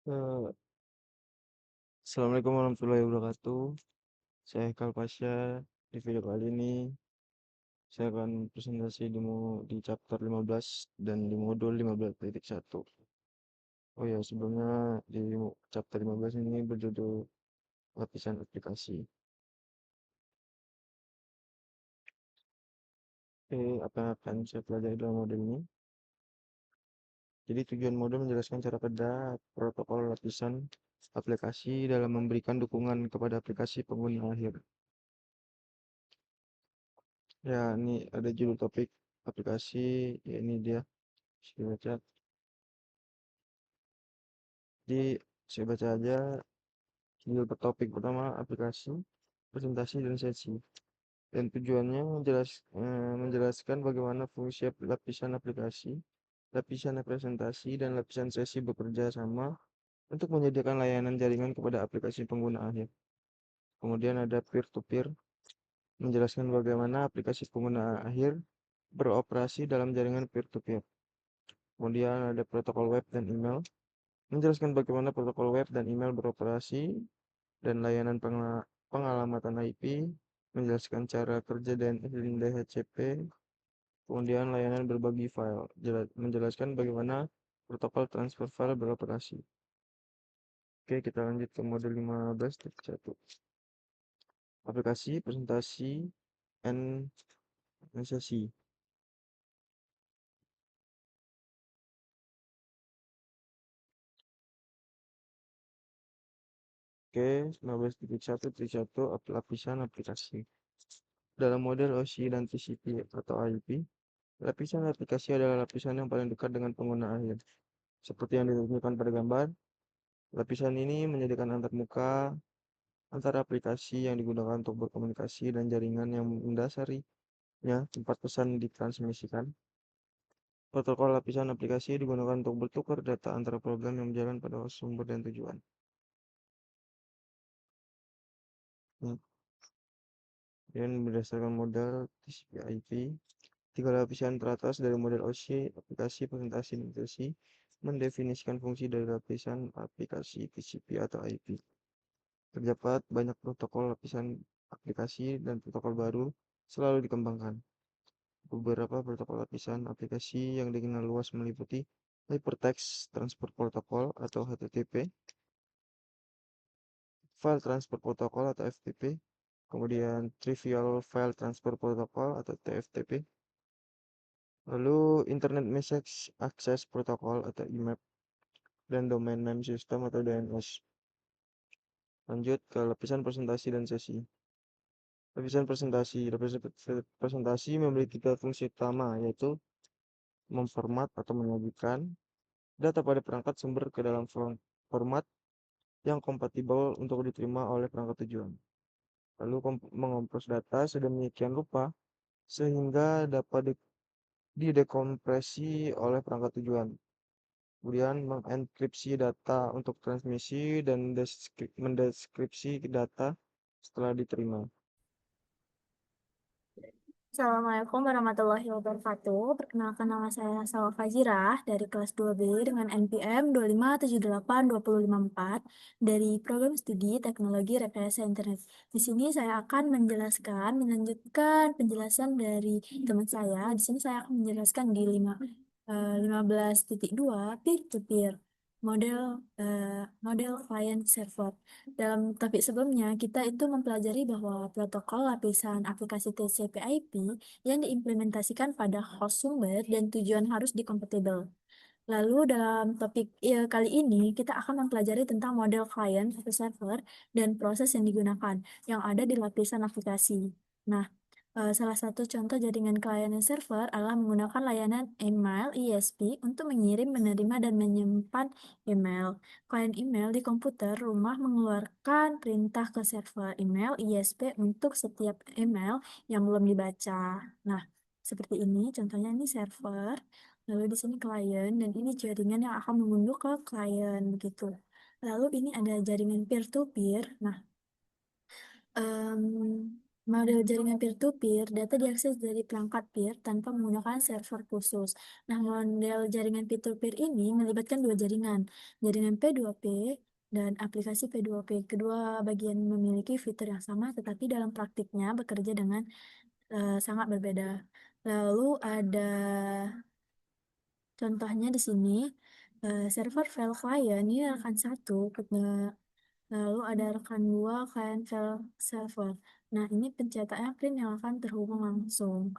Eh, Assalamualaikum warahmatullahi wabarakatuh. Saya Haikal Pasha. Di video kali ini saya akan presentasi di chapter 15 dan di modul 15.1. Oh ya, sebelumnya di chapter 15 ini berjudul lapisan aplikasi. Oke, apa yang akan saya pelajari dalam modul ini? Jadi tujuan modul menjelaskan cara kerja protokol lapisan aplikasi dalam memberikan dukungan kepada aplikasi pengguna akhir. Ya, ini ada judul topik aplikasi, ya ini dia. Saya baca. Jadi saya baca aja judul topik pertama aplikasi, presentasi dan sesi. Dan tujuannya menjelaskan bagaimana fungsi lapisan aplikasi, lapisan presentasi, dan lapisan sesi bekerja sama untuk menyediakan layanan jaringan kepada aplikasi pengguna akhir. Kemudian ada peer-to-peer, menjelaskan bagaimana aplikasi pengguna akhir beroperasi dalam jaringan peer-to-peer. Kemudian ada protokol web dan email, menjelaskan bagaimana protokol web dan email beroperasi dan layanan pengalamatan IP, menjelaskan cara kerja dan DHCP, kemudian layanan berbagi file, menjelaskan bagaimana protokol transfer file beroperasi. Oke, kita lanjut ke modul 15.1. Aplikasi, presentasi, and sesi. Oke, 15.1.1 lapisan aplikasi. Dalam model OSI dan TCP atau IP, lapisan aplikasi adalah lapisan yang paling dekat dengan pengguna akhir. Seperti yang ditunjukkan pada gambar, lapisan ini menyediakan antarmuka antara aplikasi yang digunakan untuk berkomunikasi dan jaringan yang mendasarinya tempat pesan ditransmisikan. Protokol lapisan aplikasi digunakan untuk bertukar data antara program yang berjalan pada sumber dan tujuan. Hmm. Dan berdasarkan model TCP/IP, tiga lapisan teratas dari model OSI, aplikasi, presentasi, dan sesi mendefinisikan fungsi dari lapisan aplikasi TCP atau IP. Terdapat banyak protokol lapisan aplikasi dan protokol baru selalu dikembangkan. Beberapa protokol lapisan aplikasi yang dikenal luas meliputi Hypertext Transfer Protocol atau HTTP, File Transfer Protocol atau FTP, kemudian Trivial File Transfer Protocol atau TFTP, lalu Internet Message Access Protocol atau IMAP, dan Domain Name System atau DNS. Lanjut ke lapisan presentasi dan sesi. Lapisan presentasi memiliki tiga fungsi utama, yaitu memformat atau menyajikan data pada perangkat sumber ke dalam format yang kompatibel untuk diterima oleh perangkat tujuan. Lalu mengompres data sedemikian rupa sehingga dapat didekompresi oleh perangkat tujuan. Kemudian mengenkripsi data untuk transmisi dan mendeskripsi data setelah diterima. Assalamualaikum warahmatullahi wabarakatuh. Perkenalkan, nama saya Salwa Fazirah dari kelas 2B dengan NPM 2578254 dari program studi Teknologi Rekayasa Internet. Di sini saya akan melanjutkan penjelasan dari teman saya. Di sini saya akan menjelaskan di 15.2 peer-to-peer model model client server. Dalam topik sebelumnya, kita itu mempelajari bahwa protokol lapisan aplikasi TCP/IP yang diimplementasikan pada host sumber dan tujuan harus dikompatibel. Lalu dalam topik kali ini, kita akan mempelajari tentang model client atau server dan proses yang digunakan yang ada di lapisan aplikasi. Nah, salah satu contoh jaringan klien dan server adalah menggunakan layanan email ISP untuk mengirim, menerima, dan menyimpan email. Klien email di komputer rumah mengeluarkan perintah ke server email ISP untuk setiap email yang belum dibaca. Nah, seperti ini contohnya, ini server, lalu di sini klien, dan ini jaringan yang akan mengunduh ke klien begitu. Lalu ini ada jaringan peer to peer. Nah, Em, model jaringan peer-to-peer, data diakses dari perangkat peer tanpa menggunakan server khusus. Nah, model jaringan peer-to-peer ini melibatkan dua jaringan, jaringan P2P dan aplikasi P2P. Kedua bagian memiliki fitur yang sama, tetapi dalam praktiknya bekerja dengan sangat berbeda. Lalu ada contohnya di sini, server file client ini rekan satu, lalu ada rekan dua client file server. Nah, ini pencetakan print yang akan terhubung langsung.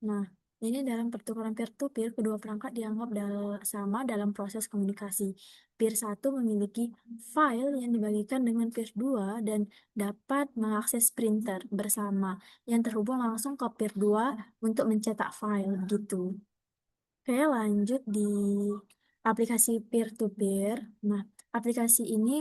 Nah, ini dalam pertukaran peer-to-peer, kedua perangkat dianggap sama dalam proses komunikasi. Peer 1 memiliki file yang dibagikan dengan peer 2 dan dapat mengakses printer bersama yang terhubung langsung ke peer 2 untuk mencetak file gitu. Oke, lanjut di aplikasi peer-to-peer. Nah, aplikasi ini,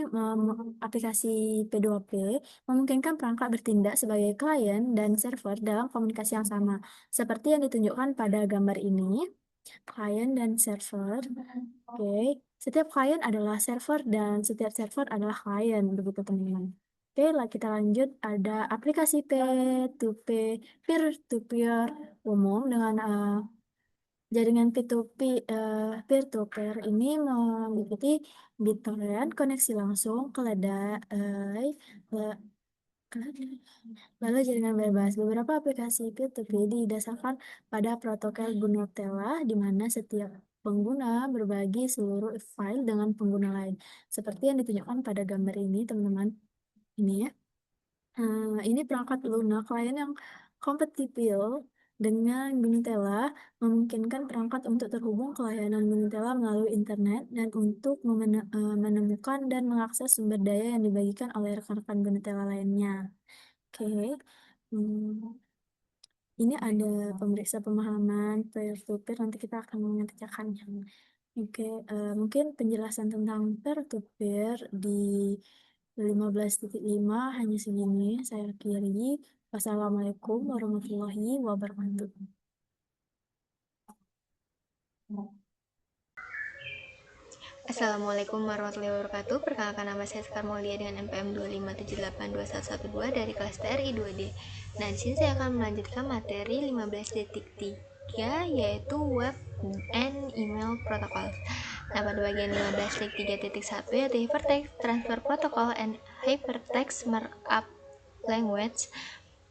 aplikasi P2P memungkinkan perangkat bertindak sebagai klien dan server dalam komunikasi yang sama. Seperti yang ditunjukkan pada gambar ini, klien dan server. Oke, setiap klien adalah server dan setiap server adalah klien, begitu teman-teman. Oke, kita lanjut. Ada aplikasi P2P, peer-to-peer umum dengan jaringan P2P, peer-to-peer ini meliputi BitTorrent, koneksi langsung, keledai, le- lalu jaringan bebas. Beberapa aplikasi P2P didasarkan pada protokol Gnutella, di mana setiap pengguna berbagi seluruh file dengan pengguna lain. Seperti yang ditunjukkan pada gambar ini, teman-teman. Ini ya. Ini perangkat Luna klien yang kompatibel dengan Gnutella memungkinkan perangkat untuk terhubung ke layanan Gnutella melalui internet dan untuk menemukan dan mengakses sumber daya yang dibagikan oleh rekan-rekan Gnutella lainnya. Oke. Hmm, Ini ada pemeriksa pemahaman peer-to-peer, nanti kita akan mengerjakannya. Oke, mungkin penjelasan tentang peer-to-peer di 15.5 hanya segini. Saya akhiri. Wassalamualaikum warahmatullahi wabarakatuh. Assalamualaikum warahmatullahi wabarakatuh. Perkenalkan, nama saya Sekar Maulia dengan NPM 257821112 dari kelas TRI 2D. Nah, di sini saya akan melanjutkan materi 15.3 yaitu web and email protocol. Nah, pada bagian 15.3.1 yaitu Hypertext Transfer Protocol and Hypertext Markup Language.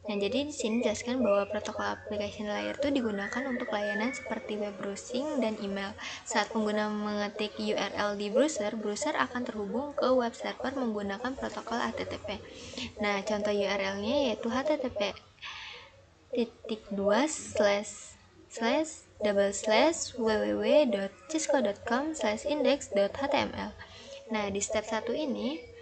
Nah, jadi di sini jelaskan bahwa protokol application layer itu digunakan untuk layanan seperti web browsing dan email. Saat pengguna mengetik URL di browser, browser akan terhubung ke web server menggunakan protokol HTTP. Nah, contoh URL-nya yaitu http://www.cisco.com/index.html. Nah, di step 1 ini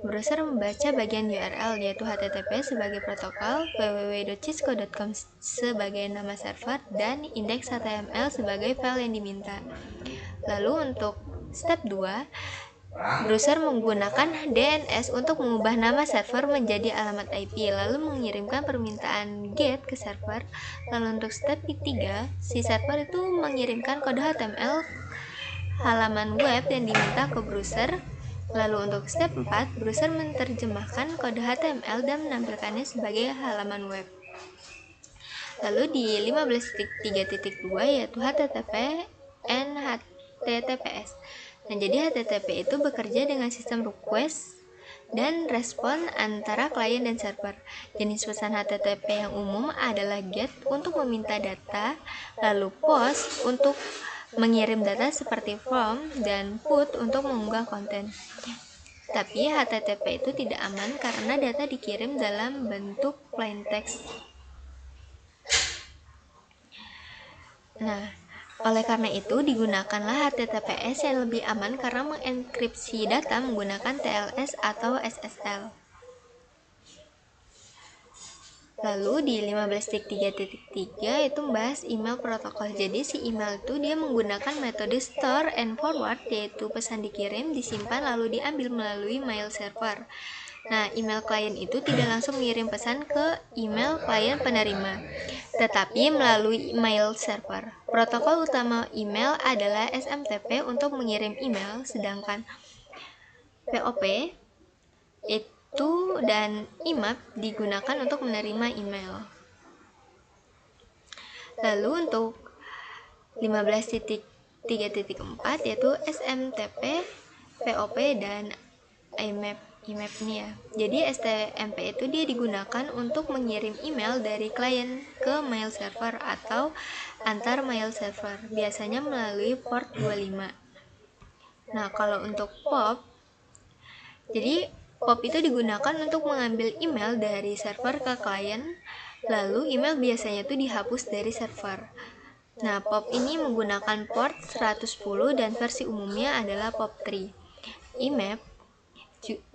browser membaca bagian URL yaitu HTTP sebagai protokol, www.cisco.com sebagai nama server, dan index.html sebagai file yang diminta. Lalu untuk step 2, browser menggunakan DNS untuk mengubah nama server menjadi alamat IP, lalu mengirimkan permintaan GET ke server. Lalu untuk step 3, si server itu mengirimkan kode HTML halaman web yang diminta ke browser. Lalu untuk step 4, browser menerjemahkan kode HTML dan menampilkannya sebagai halaman web. Lalu di 15.3.2 yaitu HTTP and HTTPS. Nah, jadi HTTP itu bekerja dengan sistem request dan respon antara klien dan server. Jenis pesan HTTP yang umum adalah GET untuk meminta data, lalu POST untuk mengirim data seperti form, dan PUT untuk mengunggah konten. Tapi HTTP itu tidak aman karena data dikirim dalam bentuk plain text. Nah, oleh karena itu digunakanlah HTTPS yang lebih aman karena mengenkripsi data menggunakan TLS atau SSL. Lalu di 15.3.3 itu membahas email protokol. Jadi si email itu dia menggunakan metode store and forward, yaitu pesan dikirim, disimpan, lalu diambil melalui mail server. Nah, email klien itu tidak langsung mengirim pesan ke email klien penerima, tetapi melalui mail server. Protokol utama email adalah SMTP untuk mengirim email, sedangkan POP itu dan IMAP digunakan untuk menerima email. Lalu untuk 15.3.4 yaitu SMTP, VOP, dan IMAP nih ya. Jadi STMP itu dia digunakan untuk mengirim email dari klien ke mail server atau antar mail server, biasanya melalui port 25. Nah, kalau untuk POP, jadi POP itu digunakan untuk mengambil email dari server ke klien, lalu email biasanya itu dihapus dari server. Nah, POP ini menggunakan port 110 dan versi umumnya adalah POP3. IMAP,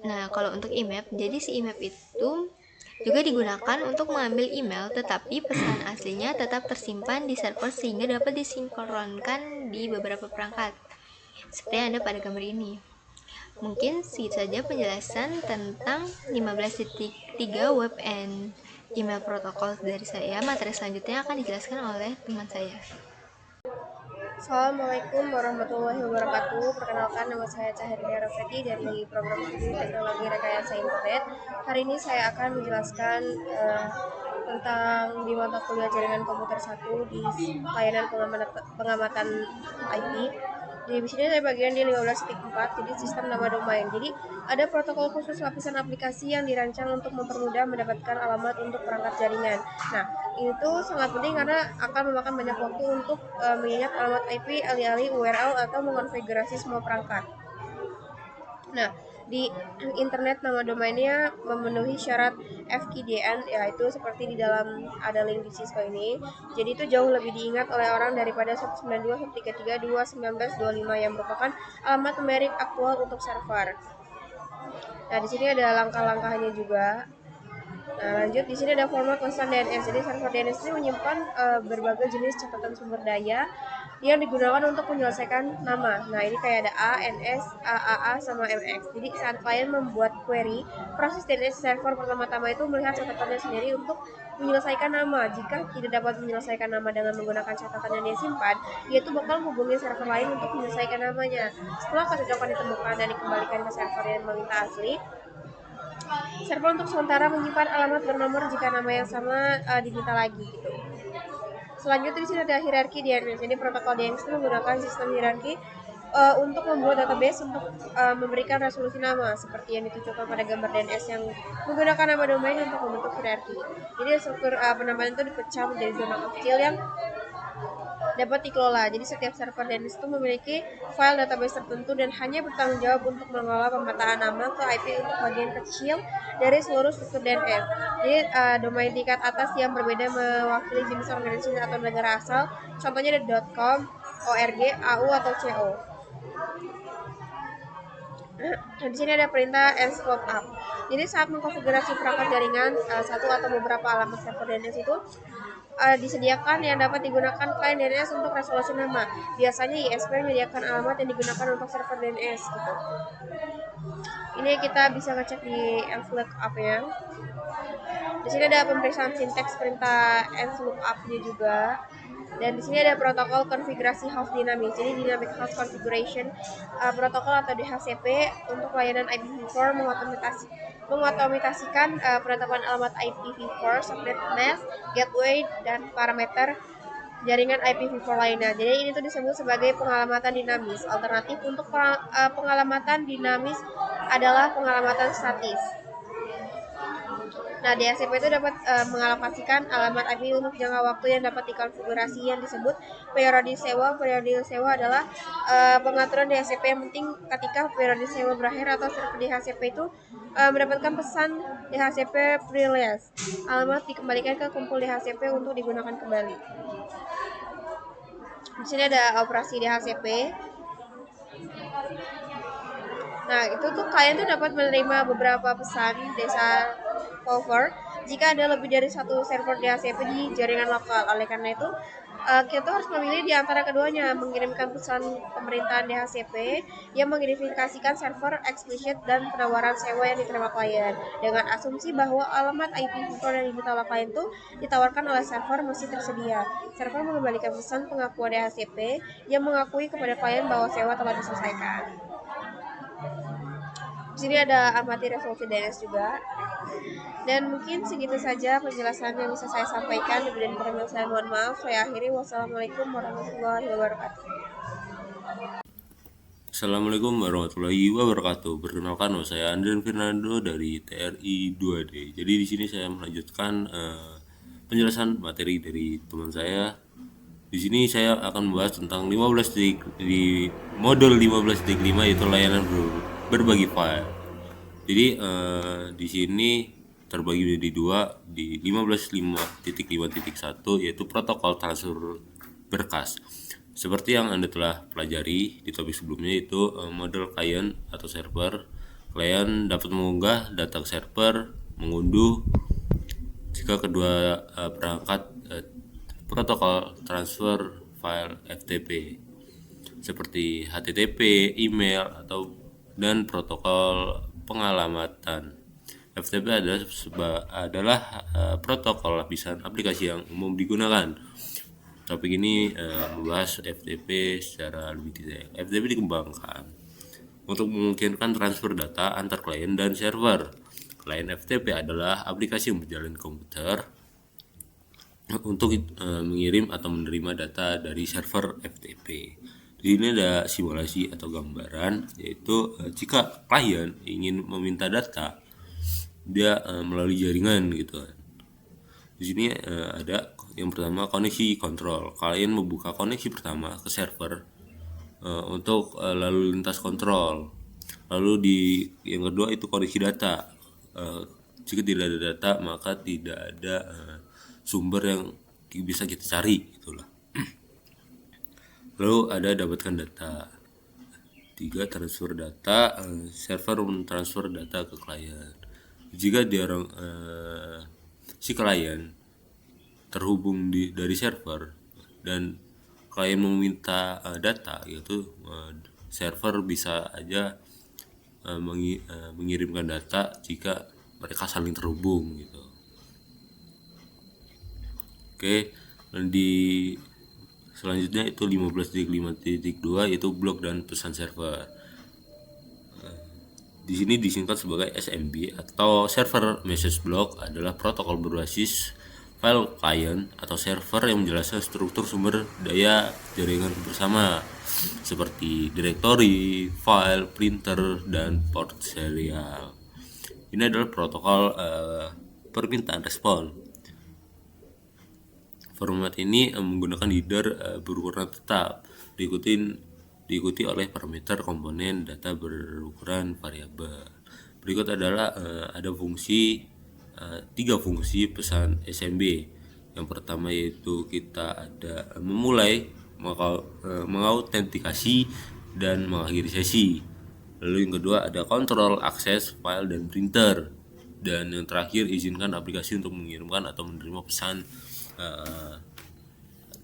nah kalau untuk IMAP, jadi si IMAP itu juga digunakan untuk mengambil email, tetapi pesan aslinya tetap tersimpan di server sehingga dapat disinkronkan di beberapa perangkat. Seperti yang ada pada gambar ini. Mungkin segitu saja penjelasan tentang 15.3 web and email protocol dari saya. Materi selanjutnya akan dijelaskan oleh teman saya. Assalamualaikum warahmatullahi wabarakatuh. Perkenalkan, nama saya Cahaya Rafeti dari Program Studi Teknologi Rekayasa Internet. Hari ini saya akan menjelaskan tentang di mata kuliah Jaringan Komputer 1 di layanan pengamatan IP. Di sini saya bagian di 15.4, jadi sistem nama domain. Jadi ada protokol khusus lapisan aplikasi yang dirancang untuk mempermudah mendapatkan alamat untuk perangkat jaringan. Nah, itu sangat penting karena akan memakan banyak waktu untuk mengingat alamat IP, alih-alih URL atau mengonfigurasi semua perangkat. Nah, di internet nama domainnya memenuhi syarat FQDN, yaitu seperti di dalam ada link di siswa ini. Jadi itu jauh lebih diingat oleh orang daripada 192.133.2.19.25 yang merupakan alamat numerik aktual untuk server. Nah, di sini ada langkah-langkahnya juga. Nah, lanjut, di sini ada format konstan DNS. Jadi server DNS ini menyimpan berbagai jenis catatan sumber daya yang digunakan untuk menyelesaikan nama. Nah, ini kayak ada A, NS, AAA, sama MX. Jadi saat klien membuat query, proses DNS server pertama-tama itu melihat catatannya sendiri untuk menyelesaikan nama. Jika tidak dapat menyelesaikan nama dengan menggunakan catatan yang dia simpan, dia itu bakal hubungi server lain untuk menyelesaikan namanya. Setelah kecocokan ditemukan dan dikembalikan ke server yang meminta asli, server untuk sementara menyimpan alamat bernomor jika nama yang sama diminta lagi gitu. Selanjutnya di sini ada hierarki DNS. Jadi protokol DNS itu menggunakan sistem hierarki untuk membuat database untuk memberikan resolusi nama seperti yang ditunjukkan pada gambar DNS yang menggunakan nama domain untuk membentuk hierarki. Jadi struktur penamaan itu dipecah menjadi zona kecil yang dapat dikelola. Jadi setiap server DNS itu memiliki file database tertentu dan hanya bertanggung jawab untuk mengelola pemetaan nama ke IP untuk bagian kecil dari seluruh struktur DNS. Jadi domain tingkat atas yang berbeda mewakili jenis organisasi atau negara asal. Contohnya ada .com, .org, AU atau CO. Nah, di sini ada perintah nslope up. Jadi saat mengkonfigurasi perangkat jaringan satu atau beberapa alamat server DNS itu disediakan yang dapat digunakan klien DNS untuk resolusi nama. Biasanya ISP menyediakan alamat yang digunakan untuk server DNS gitu. Ini kita bisa ngecek di nslope up-nya. Di sini ada pemeriksaan sintaks perintah nslope up-nya juga. Dan di sini ada protokol konfigurasi host dinamis. Jadi dynamic host configuration protokol atau DHCP untuk layanan IPv4 mengotomatisasikan penetapan alamat IPv4, subnet mask, gateway, dan parameter jaringan IPv4 lainnya. Jadi ini tuh disebut sebagai pengalamatan dinamis. Alternatif untuk pengalamatan dinamis adalah pengalamatan statis. Nah, DHCP itu dapat mengalokasikan alamat IP untuk jangka waktu yang dapat dikonfigurasi yang disebut periode sewa. Periode sewa adalah pengaturan DHCP yang penting ketika periode sewa berakhir atau server DHCP itu mendapatkan pesan DHCP pre-release. Alamat dikembalikan ke kumpul DHCP untuk digunakan kembali. Di sini ada operasi DHCP. Nah, itu tuh klien tuh dapat menerima beberapa pesan data over jika ada lebih dari satu server DHCP di jaringan lokal. Oleh karena itu, kita harus memilih di antara keduanya, mengirimkan pesan pemerintahan DHCP yang mengidentifikasikan server explicit dan penawaran sewa yang diterima klien dengan asumsi bahwa alamat IPv4 yang diminta oleh klien itu ditawarkan oleh server masih tersedia. Server mengembalikan pesan pengakuan DHCP yang mengakui kepada klien bahwa sewa telah diselesaikan. Di sini ada amati resolusi DNS juga. Dan mungkin segitu saja penjelasan yang bisa saya sampaikan. Lebih dan kurangnya saya mohon maaf. Saya akhiri. Wassalamualaikum warahmatullahi wabarakatuh. Assalamualaikum warahmatullahi wabarakatuh. Perkenalkan, nama saya Andrian Fernando dari TRI 2D. Jadi di sini saya melanjutkan penjelasan materi dari teman saya. Di sini saya akan membahas tentang 15 titik di modul 15.5 yaitu layanan berbagi file. Jadi di sini terbagi menjadi dua, di 15.5.5.1 yaitu protokol transfer berkas. Seperti yang Anda telah pelajari di topik sebelumnya, itu model klien atau server. Klien dapat mengunggah data ke server, mengunduh jika kedua perangkat protokol transfer file FTP seperti HTTP, email, dan protokol pengalamatan. FTP adalah protokol lapisan aplikasi yang umum digunakan. Topik ini membahas FTP secara lebih detail. FTP dikembangkan untuk memungkinkan transfer data antar klien dan server. Klien FTP adalah aplikasi yang berjalan di komputer untuk mengirim atau menerima data dari server FTP. Di sini ada simulasi atau gambaran, yaitu jika klien ingin meminta data, dia melalui jaringan gitu. Di sini ada yang pertama koneksi kontrol. Klien membuka koneksi pertama ke server untuk lalu lintas kontrol. Lalu yang kedua itu koneksi data. Jika tidak ada data maka tidak ada sumber yang bisa kita cari itulah. Lalu ada dapatkan data. 3. Transfer data. Server mentransfer data ke klien. Jika si klien terhubung dari server dan klien meminta data, yaitu server bisa aja mengirimkan data jika mereka saling terhubung gitu. Oke, dan selanjutnya itu 15.5.2 yaitu blok dan pesan server. Di sini disingkat sebagai SMB atau Server Message Block, adalah protokol berbasis file client atau server yang menjelaskan struktur sumber daya jaringan bersama seperti directory, file, printer, dan port serial. Ini adalah protokol permintaan respon. Format ini menggunakan header berukuran tetap, diikuti oleh parameter komponen data berukuran variabel. Berikut adalah ada tiga fungsi pesan SMB. Yang pertama yaitu kita ada memulai, mengautentikasi, dan mengakhiri sesi. Lalu yang kedua ada kontrol akses file dan printer. Dan yang terakhir izinkan aplikasi untuk mengirimkan atau menerima pesan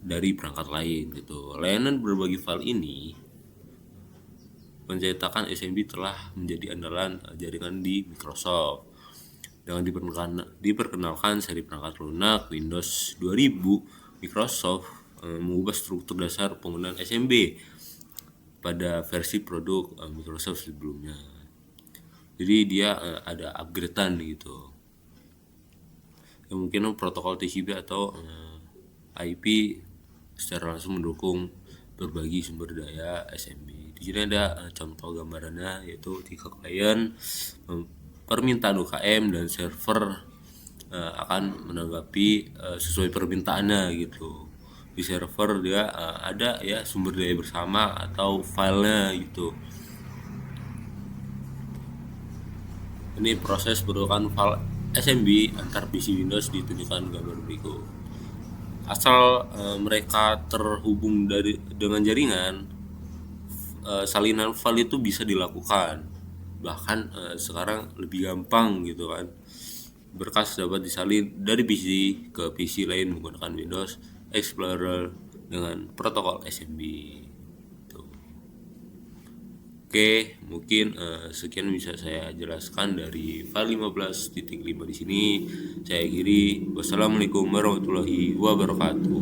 dari perangkat lain gitu. Layanan berbagi file ini pencetakan SMB telah menjadi andalan jaringan di Microsoft. Dengan diperkenalkan seri perangkat lunak Windows 2000, Microsoft mengubah struktur dasar penggunaan SMB pada versi produk Microsoft sebelumnya. Jadi dia ada upgradean gitu. Yang mungkin protokol TCP atau IP secara langsung mendukung berbagi sumber daya SMB. Di sini ada contoh gambarannya, yaitu jika klien permintaan UKM dan server akan menanggapi sesuai permintaannya gitu. Di server dia ada ya sumber daya bersama atau filenya gitu. Ini proses pertukaran file SMB antar PC Windows ditunjukkan gambar berikut. Asal mereka terhubung dengan jaringan, salinan file itu bisa dilakukan. Bahkan sekarang lebih gampang gitu kan. Berkas dapat disalin dari PC ke PC lain menggunakan Windows Explorer dengan protokol SMB. Oke, mungkin sekian bisa saya jelaskan dari file 15.5 di sini. Saya akhiri. Wassalamualaikum warahmatullahi wabarakatuh.